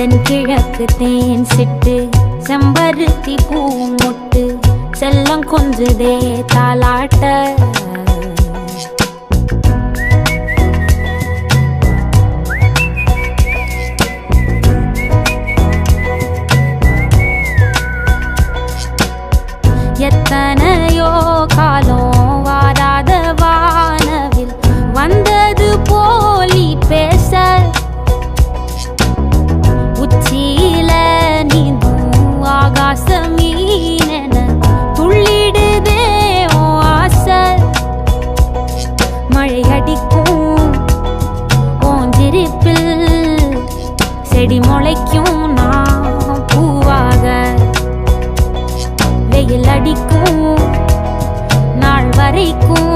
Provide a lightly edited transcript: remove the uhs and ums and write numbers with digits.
தென்கிழக்கு தேன் சிட்டு செம்பருத்தி பூ முட்டு செல்லம் கொஞ்சுதே தாலாட்ட எத்தனையோ காலம் வாராத வானவில் வந்தது போலி பேச உச்சியில நீந்தும் ஆகாச மீனென துள்ளிடுதே ஓ ஆசை மழை அடிக்கும் ஓஞ்சிருப்பில் செடி முளைக்கும் நான் பூவாக வெயில் அடிக்கும் நாள் வரைக்கும்